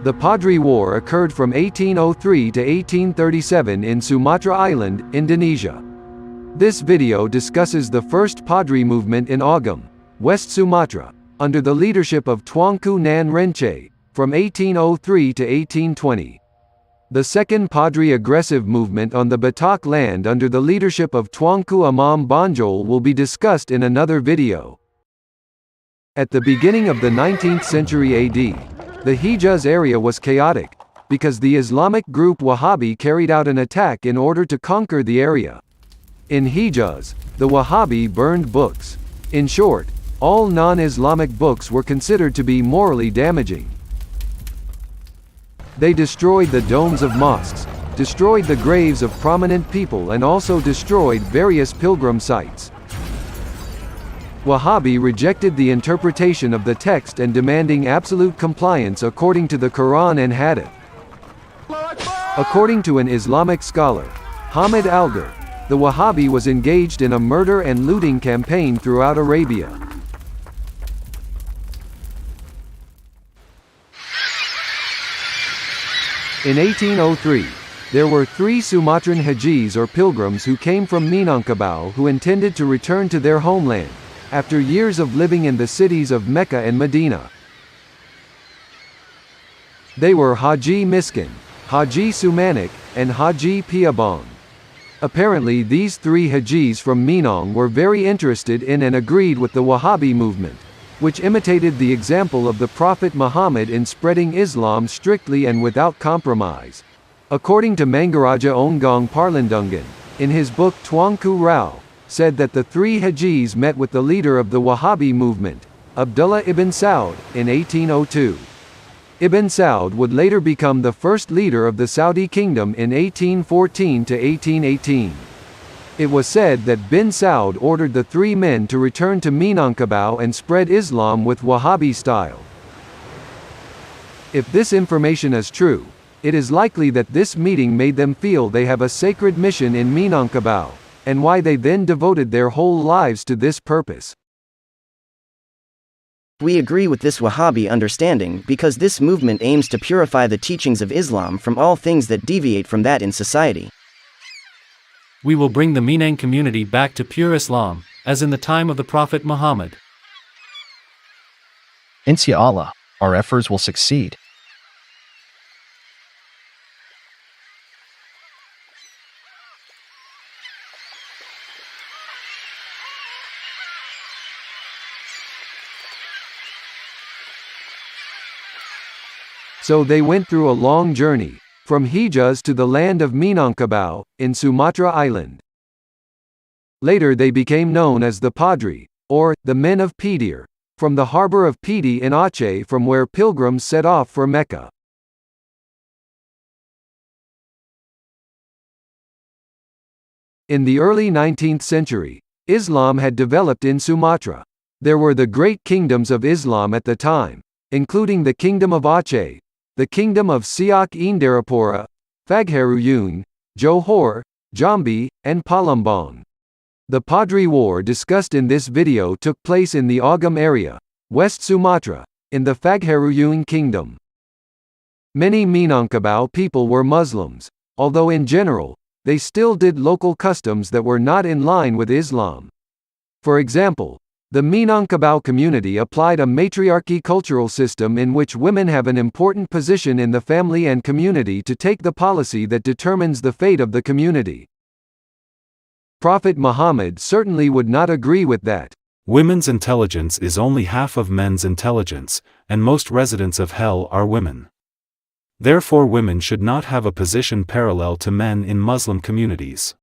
The Padri War occurred from 1803 to 1837 in Sumatra Island, Indonesia. This video discusses the first Padri movement in Agam, West Sumatra, under the leadership of Tuanku Nan Renceh, from 1803 to 1820. The second Padri aggressive movement on the Batak land under the leadership of Tuanku Imam Bonjol will be discussed in another video. At the beginning of the 19th century AD, the Hijaz area was chaotic, because the Islamic group Wahhabi carried out an attack in order to conquer the area. In Hijaz, the Wahhabi burned books. In short, all non-Islamic books were considered to be morally damaging. They destroyed the domes of mosques, destroyed the graves of prominent people, and also destroyed various pilgrim sites. Wahhabi rejected the interpretation of the text and demanding absolute compliance according to the Quran and Hadith. According to an Islamic scholar, Hamid Algar, the Wahhabi was engaged in a murder and looting campaign throughout Arabia. In 1803, there were 3 Sumatran Hajis or pilgrims who came from Minangkabau who intended to return to their homeland, after years of living in the cities of Mecca and Medina. They were Haji Miskin, Haji Sumanik, and Haji Piabong. Apparently these 3 Hajis from Minang were very interested in and agreed with the Wahhabi movement, which imitated the example of the Prophet Muhammad in spreading Islam strictly and without compromise. According to Mangaraja Ongong Parlandungan, in his book Tuanku Rao, said that the 3 Hajis met with the leader of the Wahhabi movement, Abdullah ibn Saud, in 1802. Ibn Saud would later become the first leader of the Saudi kingdom in 1814 to 1818. It was said that bin Saud ordered the 3 men to return to Minangkabau and spread Islam with Wahhabi style. If this information is true, it is likely that this meeting made them feel they have a sacred mission in Minangkabau, and why they then devoted their whole lives to this purpose. We agree with this Wahhabi understanding because this movement aims to purify the teachings of Islam from all things that deviate from that in society. We will bring the Minang community back to pure Islam, as in the time of the Prophet Muhammad. Inshallah, our efforts will succeed. So they went through a long journey, from Hijaz to the land of Minangkabau, in Sumatra Island. Later they became known as the Padri, or the Men of Pedir, from the harbor of Pidi in Aceh, from where pilgrims set off for Mecca. In the early 19th century, Islam had developed in Sumatra. There were the great kingdoms of Islam at the time, including the Kingdom of Aceh, the Kingdom of Siak Indarapura, Fagharuyung, Johor, Jambi, and Palembang. The Padri War discussed in this video took place in the Agam area, West Sumatra, in the Fagharuyung Kingdom. Many Minangkabau people were Muslims, although in general, they still did local customs that were not in line with Islam. For example, the Minangkabau community applied a matriarchy cultural system in which women have an important position in the family and community to take the policy that determines the fate of the community. Prophet Muhammad certainly would not agree with that. Women's intelligence is only half of men's intelligence, and most residents of hell are women. Therefore women should not have a position parallel to men in Muslim communities.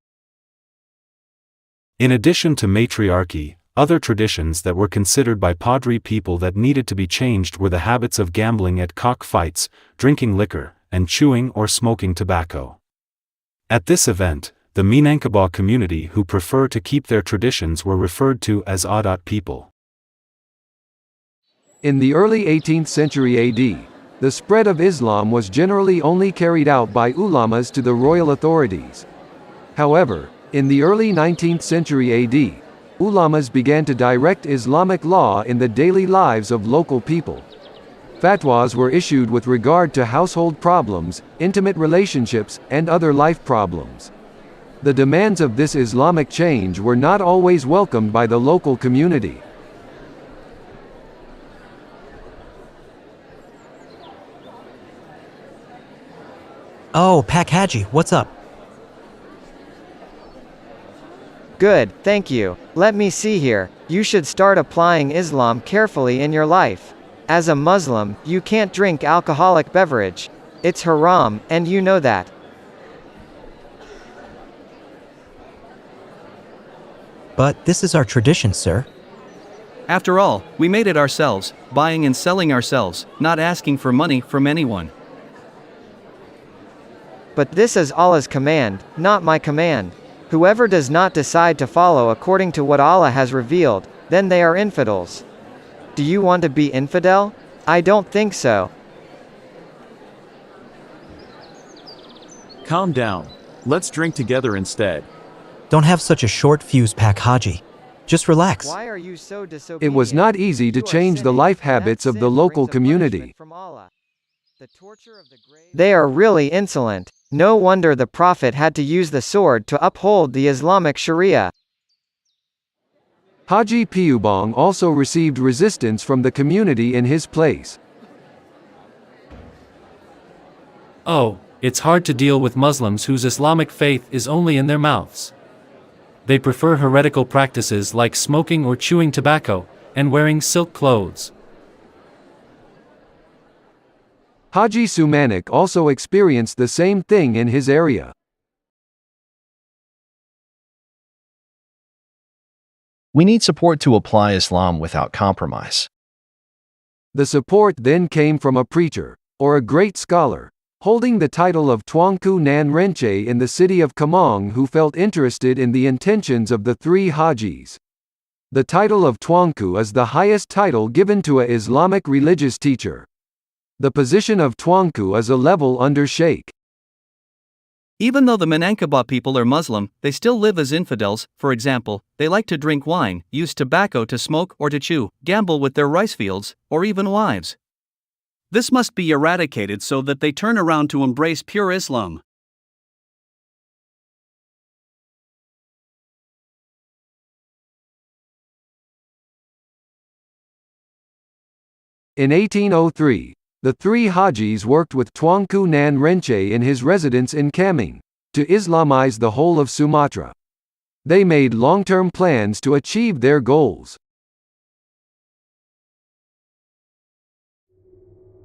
In addition to matriarchy, other traditions that were considered by Padri people that needed to be changed were the habits of gambling at cockfights, drinking liquor, and chewing or smoking tobacco. At this event, the Minangkabau community who prefer to keep their traditions were referred to as Adat people. In the early 18th century AD, the spread of Islam was generally only carried out by ulamas to the royal authorities. However, in the early 19th century AD, ulamas began to direct Islamic law in the daily lives of local people. Fatwas were issued with regard to household problems, intimate relationships, and other life problems. The demands of this Islamic change were not always welcomed by the local community. Oh, Pak Haji, what's up? Good, thank you. Let me see here. You should start applying Islam carefully in your life. As a Muslim, you can't drink alcoholic beverage. It's haram, and you know that. But this is our tradition, sir. After all, we made it ourselves, buying and selling ourselves, not asking for money from anyone. But this is Allah's command, not my command. Whoever does not decide to follow according to what Allah has revealed, then they are infidels. Do you want to be infidel? I don't think so. Calm down. Let's drink together instead. Don't have such a short fuse, Pak Haji. Just relax. Why are you so disobedient? It was not easy to You are change the sinning, life and habits that of the sin local brings a community. punishment from Allah. The torture of the grave. They are really insolent. No wonder the Prophet had to use the sword to uphold the Islamic Sharia. Haji Piubong also received resistance from the community in his place. Oh, it's hard to deal with Muslims whose Islamic faith is only in their mouths. They prefer heretical practices like smoking or chewing tobacco, and wearing silk clothes. Haji Sumanik also experienced the same thing in his area. We need support to apply Islam without compromise. The support then came from a preacher, or a great scholar, holding the title of Tuanku Nan Renche in the city of Kamong, who felt interested in the intentions of the three Hajis. The title of Tuanku is the highest title given to a Islamic religious teacher. The position of Tuanku is a level under Sheikh. Even though the Minangkabau people are Muslim, they still live as infidels. For example, they like to drink wine, use tobacco to smoke or to chew, gamble with their rice fields, or even wives. This must be eradicated so that they turn around to embrace pure Islam. In 1803, the three Hajis worked with Tuanku Nan Renche in his residence in Kaming, to Islamize the whole of Sumatra. They made long-term plans to achieve their goals.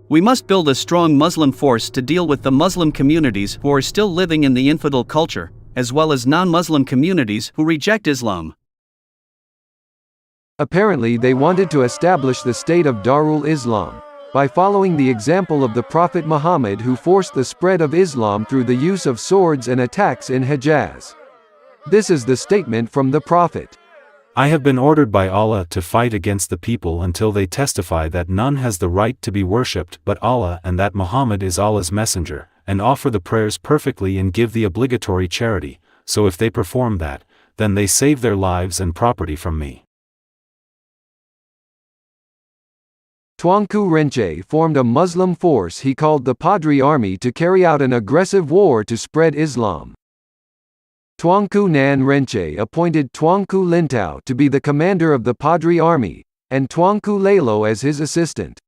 We must build a strong Muslim force to deal with the Muslim communities who are still living in the infidel culture, as well as non-Muslim communities who reject Islam. Apparently they wanted to establish the state of Darul Islam, by following the example of the Prophet Muhammad, who forced the spread of Islam through the use of swords and attacks in Hejaz. This is the statement from the Prophet. I have been ordered by Allah to fight against the people until they testify that none has the right to be worshipped but Allah, and that Muhammad is Allah's messenger, and offer the prayers perfectly and give the obligatory charity. So if they perform that, then they save their lives and property from me. Tuanku Renche formed a Muslim force he called the Padri army to carry out an aggressive war to spread Islam. Tuanku Nan Renche appointed Tuanku Lintao to be the commander of the Padri army, and Tuanku Lalo as his assistant.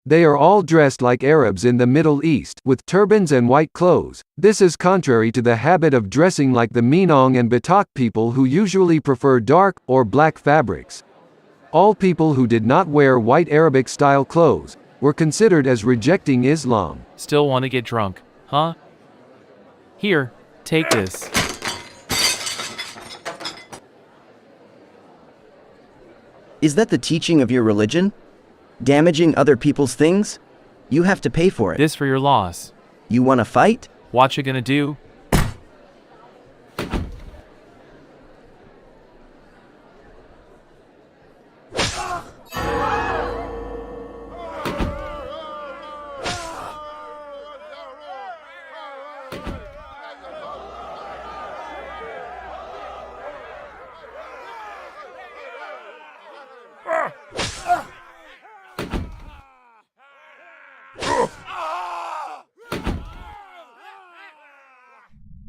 They are all dressed like Arabs in the Middle East, with turbans and white clothes. This is contrary to the habit of dressing like the Minang and Batak people, who usually prefer dark or black fabrics. All people who did not wear white Arabic-style clothes were considered as rejecting Islam. Still want to get drunk, huh? Here, take this. Is that the teaching of your religion? Damaging other people's things? You have to pay for it. This for your loss. You want to fight? What you gonna do?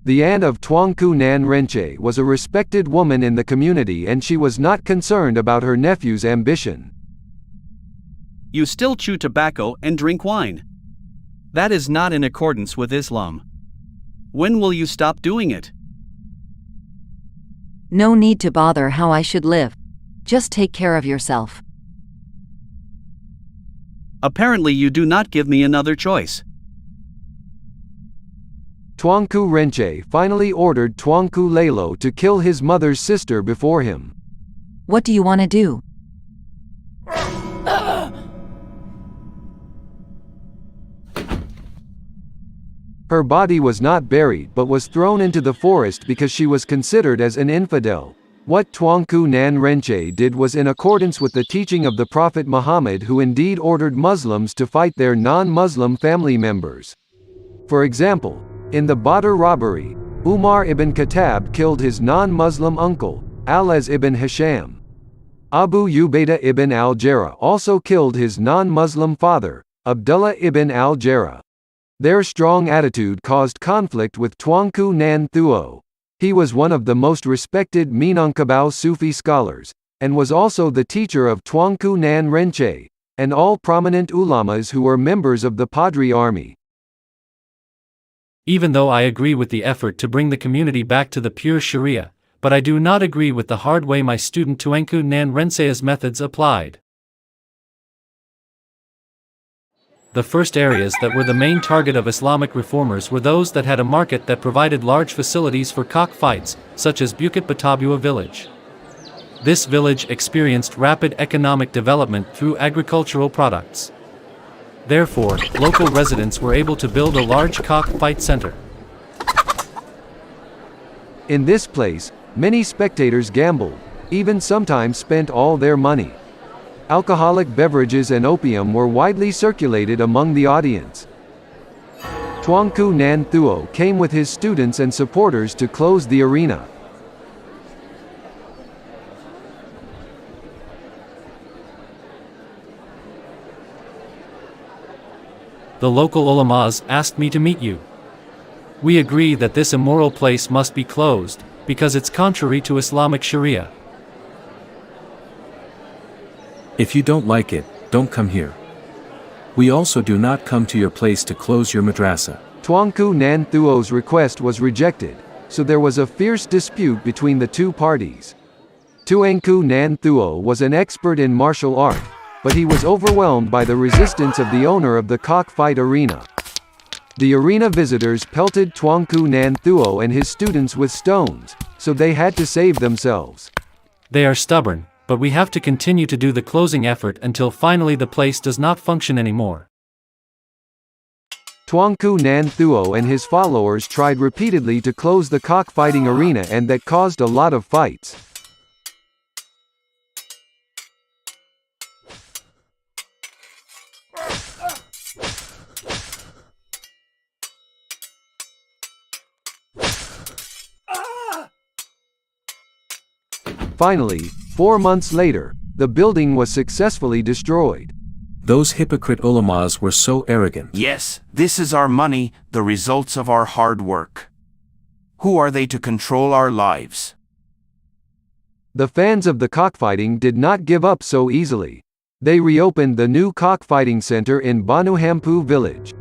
The aunt of Tuanku Nan Renche was a respected woman in the community and she was not concerned about her nephew's ambition. You still chew tobacco and drink wine. That is not in accordance with Islam. When will you stop doing it? No need to bother how I should live. Just take care of yourself. Apparently you do not give me another choice. Tuanku Renche finally ordered Tuanku Lelo to kill his mother's sister before him. What do you want to do? Her body was not buried but was thrown into the forest because she was considered as an infidel. What Tuanku Nan Renche did was in accordance with the teaching of the Prophet Muhammad, who indeed ordered Muslims to fight their non-Muslim family members. For example, in the Badr robbery, Umar ibn Khattab killed his non-Muslim uncle, Al-Az ibn Hisham. Abu Ubaidah ibn al-Jarrah also killed his non-Muslim father, Abdullah ibn al-Jarrah. Their strong attitude caused conflict with Tuanku Nan Thuo. He was one of the most respected Minangkabau Sufi scholars, and was also the teacher of Tuanku Nan Renche, and all prominent ulamas who were members of the Padri army. Even though I agree with the effort to bring the community back to the pure Sharia, but I do not agree with the hard way my student Tuanku Nan Renche's methods applied. The first areas that were the main target of Islamic reformers were those that had a market that provided large facilities for cockfights, such as Bukit Batabua village. This village experienced rapid economic development through agricultural products. Therefore, local residents were able to build a large cockfight center. In this place, many spectators gambled, even sometimes spent all their money. Alcoholic beverages and opium were widely circulated among the audience. Tuanku Nan Thuo came with his students and supporters to close the arena. The local ulamas asked me to meet you. We agree that this immoral place must be closed, because it's contrary to Islamic Sharia. If you don't like it, don't come here. We also do not come to your place to close your madrasa. Tuanku Nan Thuo's request was rejected, so there was a fierce dispute between the two parties. Tuanku Nan Thuo was an expert in martial art, but he was overwhelmed by the resistance of the owner of the cockfight arena. The arena visitors pelted Tuanku Nan Thuo and his students with stones, so they had to save themselves. They are stubborn, but we have to continue to do the closing effort until finally the place does not function anymore. Tuanku Nan Thuo and his followers tried repeatedly to close the cockfighting arena, and that caused a lot of fights. Finally, 4 months later, the building was successfully destroyed. Those hypocrite ulamas were so arrogant. Yes, this is our money, the results of our hard work. Who are they to control our lives? The fans of the cockfighting did not give up so easily. They reopened the new cockfighting center in Banuhampu village.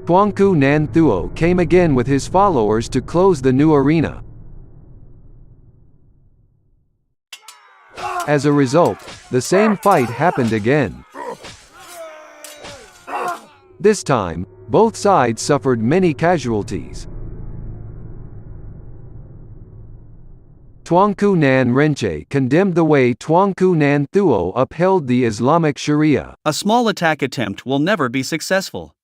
Tuanku Nan Thuo came again with his followers to close the new arena. As a result, the same fight happened again. This time, both sides suffered many casualties. Tuanku Nan Renche condemned the way Tuanku Nan Thuo upheld the Islamic Sharia. A small attack attempt will never be successful.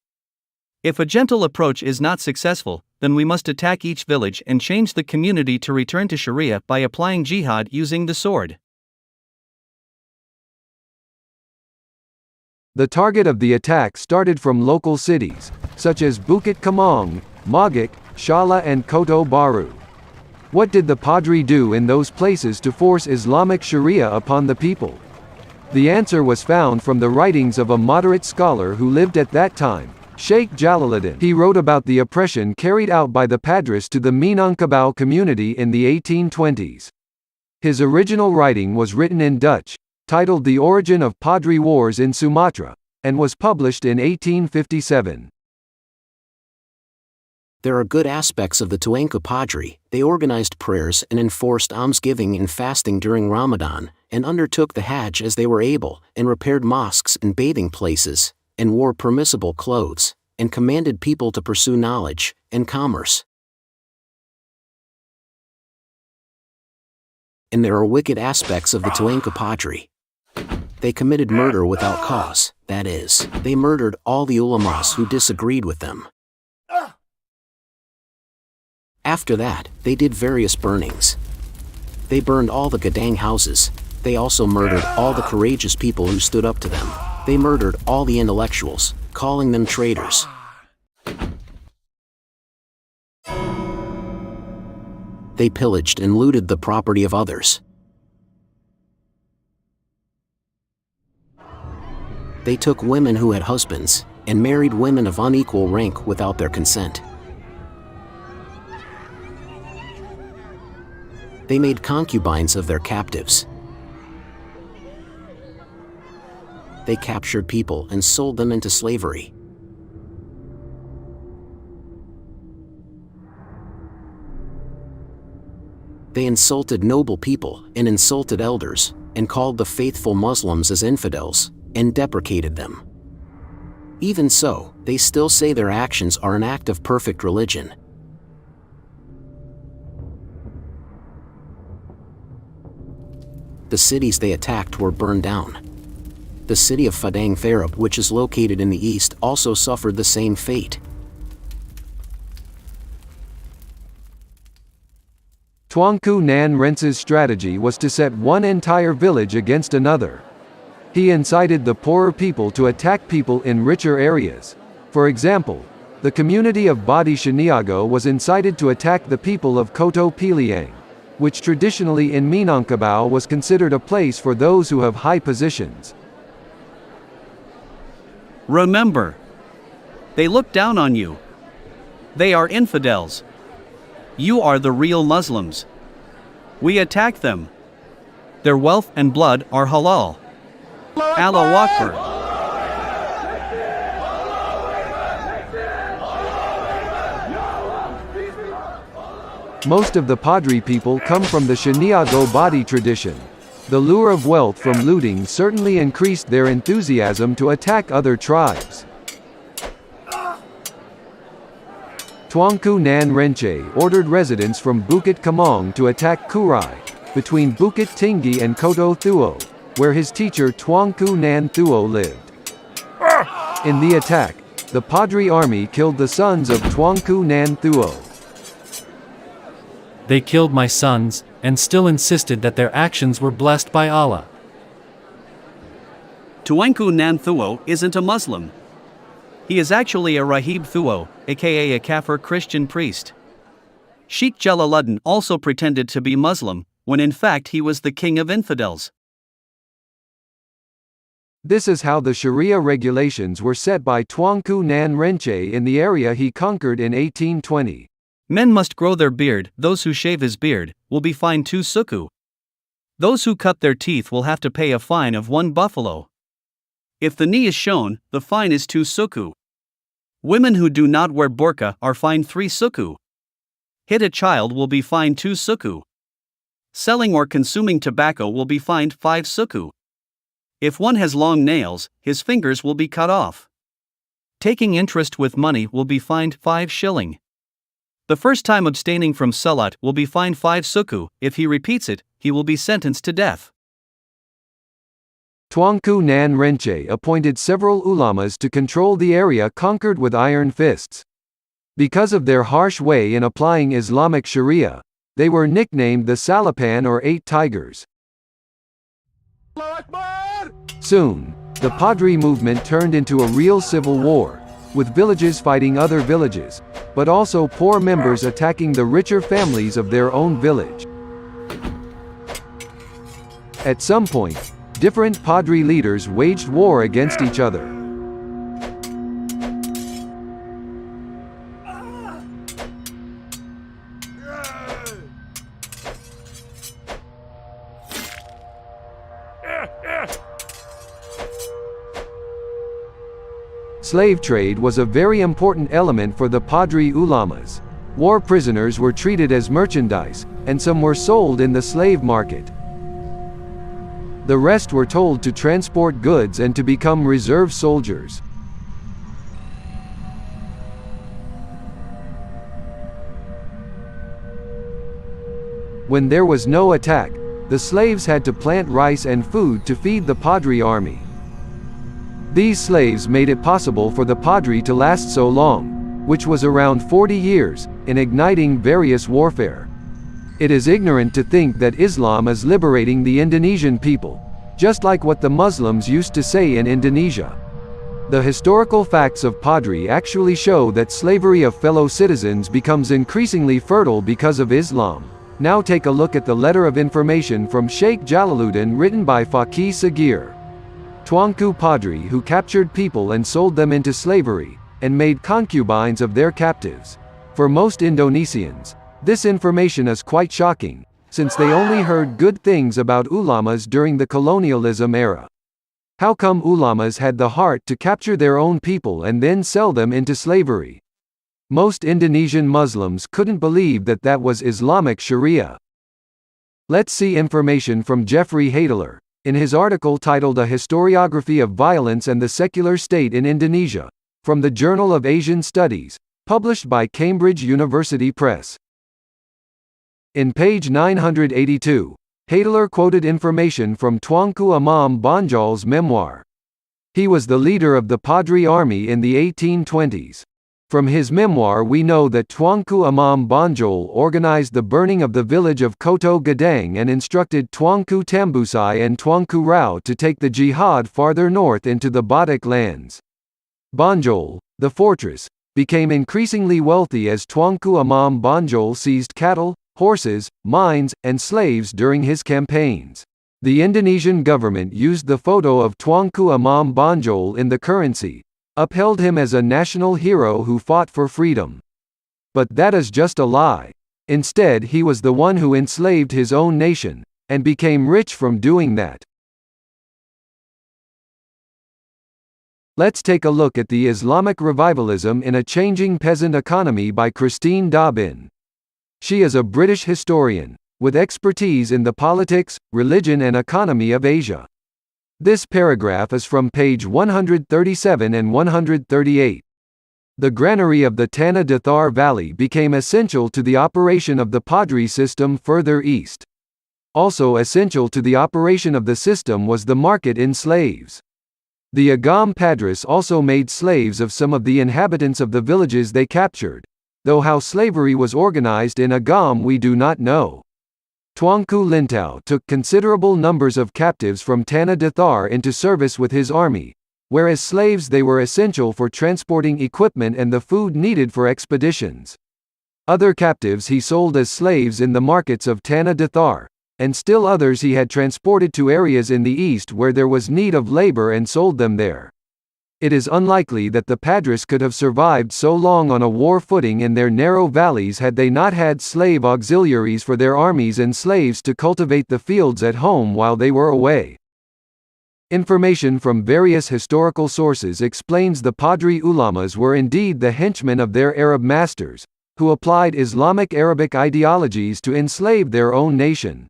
If a gentle approach is not successful, then we must attack each village and change the community to return to Sharia by applying jihad using the sword. The target of the attack started from local cities, such as Bukit Kamong, Magik, Shala and Koto Baru. What did the Padri do in those places to force Islamic Sharia upon the people? The answer was found from the writings of a moderate scholar who lived at that time, Sheikh Jalaluddin. He wrote about the oppression carried out by the Padris to the Minangkabau community in the 1820s. His original writing was written in Dutch, titled The Origin of Padri Wars in Sumatra, and was published in 1857. There are good aspects of the Tuanku Padri. They organized prayers and enforced almsgiving and fasting during Ramadan, and undertook the Hajj as they were able, and repaired mosques and bathing places, and wore permissible clothes, and commanded people to pursue knowledge and commerce. And there are wicked aspects of the Tuanku Padri. They committed murder without cause, that is, they murdered all the ulamas who disagreed with them. After that, they did various burnings. They burned all the Gadang houses. They also murdered all the courageous people who stood up to them. They murdered all the intellectuals, calling them traitors. They pillaged and looted the property of others. They took women who had husbands, and married women of unequal rank without their consent. They made concubines of their captives. They captured people and sold them into slavery. They insulted noble people and insulted elders, and called the faithful Muslims as infidels, and deprecated them. Even so, they still say their actions are an act of perfect religion. The cities they attacked were burned down. The city of Padang Tharab, which is located in the east, also suffered the same fate. Tuanku Nan Rence's strategy was to set one entire village against another. He incited the poorer people to attack people in richer areas. For example, the community of Badi Shaniago was incited to attack the people of Koto Piliang, which traditionally in Minangkabau was considered a place for those who have high positions. Remember, they look down on you. They are infidels. You are the real Muslims. We attack them. Their wealth and blood are halal. Allahu Akbar. Most of the Padri people come from the Shaniago Badi tradition. The lure of wealth from looting certainly increased their enthusiasm to attack other tribes. Tuanku Nan Rence ordered residents from Bukit Kamong to attack Kurai, between Bukit Tinggi and Koto Thuo, where his teacher Tuanku Nan Thuo lived. In the attack, the Padri army killed the sons of Tuanku Nan Thuo. They killed my sons, and still insisted that their actions were blessed by Allah. Tuanku Nan Thuo isn't a Muslim. He is actually a Rahib Thuo, aka a Kafir Christian priest. Sheikh Jalaluddin also pretended to be Muslim, when in fact he was the king of infidels. This is how the Sharia regulations were set by Tuanku Nan Rence in the area he conquered in 1820. Men must grow their beard. Those who shave his beard will be fined 2 suku. Those who cut their teeth will have to pay a fine of 1 buffalo. If the knee is shown, the fine is 2 suku. Women who do not wear burqa are fined 3 suku. Hit a child will be fined 2 suku. Selling or consuming tobacco will be fined 5 suku. If one has long nails, his fingers will be cut off. Taking interest with money will be fined 5 shilling. The first time abstaining from salat will be fined 5 suku. If he repeats it, he will be sentenced to death. Tuanku Nan Rence appointed several ulamas to control the area conquered with iron fists. Because of their harsh way in applying Islamic Sharia, they were nicknamed the Salapan or 8 Tigers. Soon, the Padri movement turned into a real civil war, with villages fighting other villages, but also poor members attacking the richer families of their own village. At some point, different Padri leaders waged war against each other. slave trade was a very important element for the Padri ulamas. War prisoners were treated as merchandise, and some were sold in the slave market. The rest were told to transport goods and to become reserve soldiers. When there was no attack, the slaves had to plant rice and food to feed the Padri army. These slaves made it possible for the Padri to last so long, which was around 40 years, in igniting various warfare. It is ignorant to think that Islam is liberating the Indonesian people, just like what the Muslims used to say in Indonesia. The historical facts of Padri actually show that slavery of fellow citizens becomes increasingly fertile because of Islam. Now take a look at the letter of information from Sheikh Jalaluddin written by Faqih Sagir. Tuanku Padri who captured people and sold them into slavery, and made concubines of their captives. For most Indonesians, this information is quite shocking, since they only heard good things about ulamas during the colonialism era. How come ulamas had the heart to capture their own people and then sell them into slavery? Most Indonesian Muslims couldn't believe that that was Islamic Sharia. Let's see information from Jeffrey Hadeler, in his article titled A Historiography of Violence and the Secular State in Indonesia, from the Journal of Asian Studies, published by Cambridge University Press. In page 982, Hadeler quoted information from Tuanku Imam Bonjol's memoir. He was the leader of the Padri army in the 1820s. From his memoir we know that Tuanku Imam Bonjol organized the burning of the village of Koto Gadang and instructed Tuanku Tambusai and Tuanku Rao to take the jihad farther north into the Batak lands. Bonjol, the fortress, became increasingly wealthy as Tuanku Imam Bonjol seized cattle, horses, mines, and slaves during his campaigns. The Indonesian government used the photo of Tuanku Imam Bonjol in the currency, upheld him as a national hero who fought for freedom. But that is just a lie. Instead, he was the one who enslaved his own nation, and became rich from doing that. Let's take a look at the Islamic revivalism in a changing peasant economy by Christine Dobbin. She is a British historian, with expertise in the politics, religion and economy of Asia. This paragraph is from page 137 and 138. The granary of the Tanah Datar Valley became essential to the operation of the Padri system further east. Also essential to the operation of the system was the market in slaves. The Agam Padris also made slaves of some of the inhabitants of the villages they captured, though how slavery was organized in Agam we do not know. Tuanku Lintau took considerable numbers of captives from Tanah Datar into service with his army, whereas slaves they were essential for transporting equipment and the food needed for expeditions. Other captives he sold as slaves in the markets of Tanah Datar, and still others he had transported to areas in the east where there was need of labor and sold them there. It is unlikely that the Padris could have survived so long on a war footing in their narrow valleys had they not had slave auxiliaries for their armies and slaves to cultivate the fields at home while they were away. Information from various historical sources explains the Padri ulamas were indeed the henchmen of their Arab masters, who applied Islamic Arabic ideologies to enslave their own nation.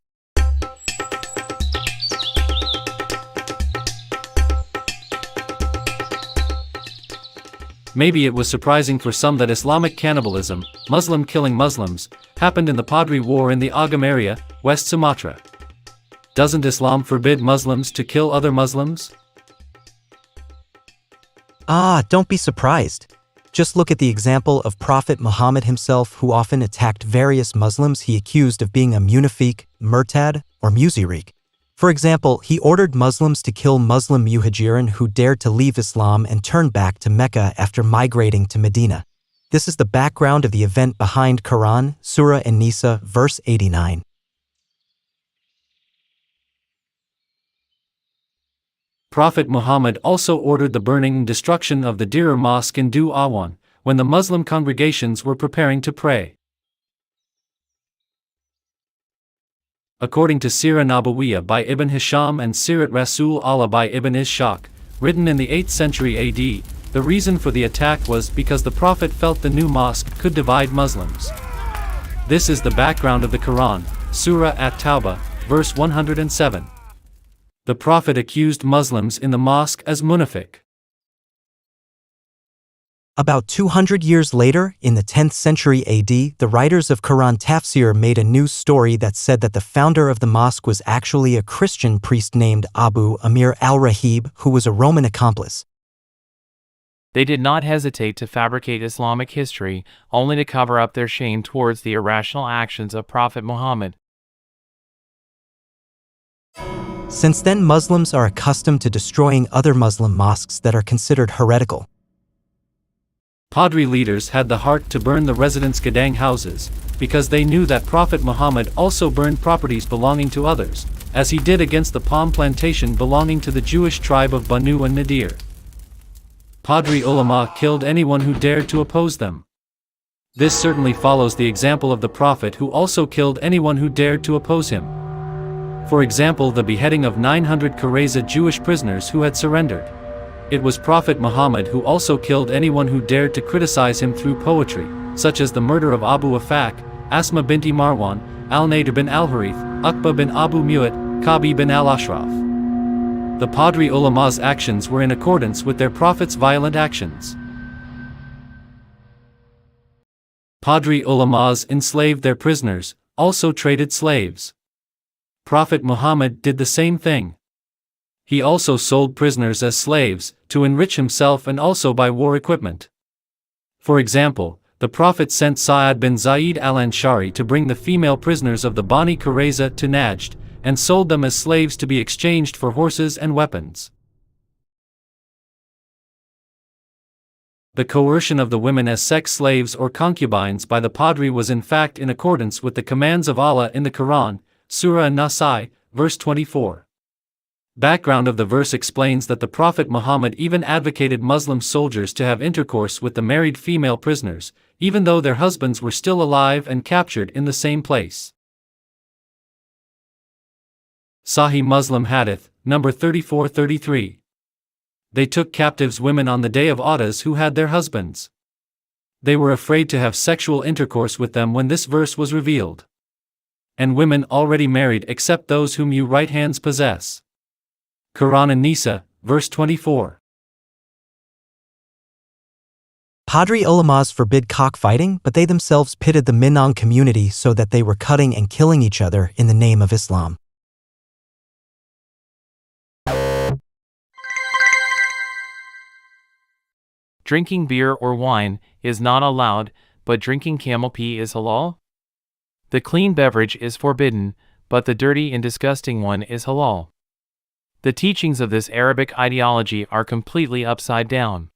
Maybe it was surprising for some that Islamic cannibalism, Muslim killing Muslims, happened in the Padri War in the Agam area, West Sumatra. Doesn't Islam forbid Muslims to kill other Muslims? Don't be surprised. Just look at the example of Prophet Muhammad himself, who often attacked various Muslims he accused of being a munafiq, murtad, or muzirik. For example, he ordered Muslims to kill Muslim muhajirin who dared to leave Islam and turn back to Mecca after migrating to Medina. This is the background of the event behind Quran, Surah An-Nisa, verse 89. Prophet Muhammad also ordered the burning and destruction of the Dirar Mosque in Du Awan, when the Muslim congregations were preparing to pray. According to Sirah Nabawiyah by Ibn Hisham and Sirat Rasul Allah by Ibn Ishaq, written in the 8th century AD, The reason for the attack was because the Prophet felt the new mosque could divide Muslims. This is the background of the Quran, Surah At-Tawbah, verse 107. The Prophet accused Muslims in the mosque as munafiq. About 200 years later, in the 10th century AD, the writers of Quran Tafsir made a news story that said that the founder of the mosque was actually a Christian priest named Abu Amir al-Rahib, who was a Roman accomplice. They did not hesitate to fabricate Islamic history, only to cover up their shame towards the irrational actions of Prophet Muhammad. Since then, Muslims are accustomed to destroying other Muslim mosques that are considered heretical. Padri leaders had the heart to burn the residents' Gadang houses, because they knew that Prophet Muhammad also burned properties belonging to others, as he did against the palm plantation belonging to the Jewish tribe of Banu an-Nadir. Padri ulama killed anyone who dared to oppose them. This certainly follows the example of the Prophet, who also killed anyone who dared to oppose him. For example, the beheading of 900 Qurayza Jewish prisoners who had surrendered. It was Prophet Muhammad who also killed anyone who dared to criticize him through poetry, such as the murder of Abu Afaq, Asma binti Marwan, Al-Nadir bin al-Harith, Uqba bin Abu Mu'at, Kabi bin al-Ashraf. The Padri ulama's actions were in accordance with their Prophet's violent actions. Padri ulamas enslaved their prisoners, also traded slaves. Prophet Muhammad did the same thing. He also sold prisoners as slaves, to enrich himself and also buy war equipment. For example, the Prophet sent Sa'ad bin Zaid al-Anshari to bring the female prisoners of the Bani Qurayza to Najd, and sold them as slaves to be exchanged for horses and weapons. The coercion of the women as sex slaves or concubines by the Padri was in fact in accordance with the commands of Allah in the Quran, Surah An-Nisa, verse 24. Background of the verse explains that the Prophet Muhammad even advocated Muslim soldiers to have intercourse with the married female prisoners, even though their husbands were still alive and captured in the same place. Sahih Muslim Hadith, number 3433. They took captives women on the day of Autas who had their husbands. They were afraid to have sexual intercourse with them when this verse was revealed. And women already married except those whom you right hands possess. Quran An-Nisa, verse 24. Padri ulamas forbid cockfighting, but they themselves pitted the Minang community so that they were cutting and killing each other in the name of Islam. Drinking beer or wine is not allowed, but drinking camel pee is halal? The clean beverage is forbidden, but the dirty and disgusting one is halal. The teachings of this Arabic ideology are completely upside down.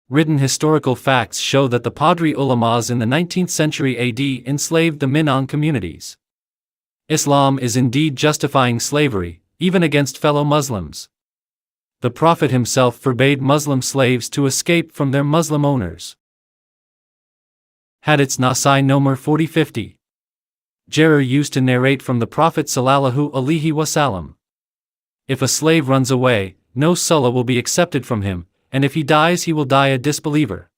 Written historical facts show that the Padri ulamas in the 19th century AD enslaved the Minang communities. Islam is indeed justifying slavery, even against fellow Muslims. The Prophet himself forbade Muslim slaves to escape from their Muslim owners. Hadiths Nasai Nomer 4050. Jarir used to narrate from the Prophet sallallahu alaihi wasallam. If a slave runs away, no salah will be accepted from him, and if he dies he will die a disbeliever.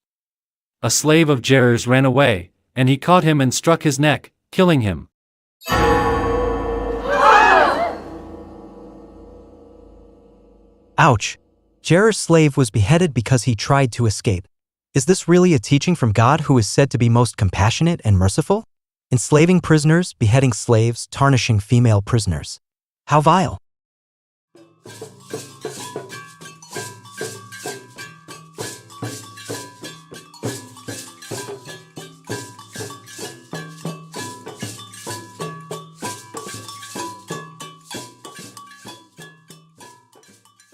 A slave of Jarir's ran away, and he caught him and struck his neck, killing him. Ouch! Jarir's slave was beheaded because he tried to escape. Is this really a teaching from God, who is said to be most compassionate and merciful? Enslaving prisoners, beheading slaves, tarnishing female prisoners. How vile!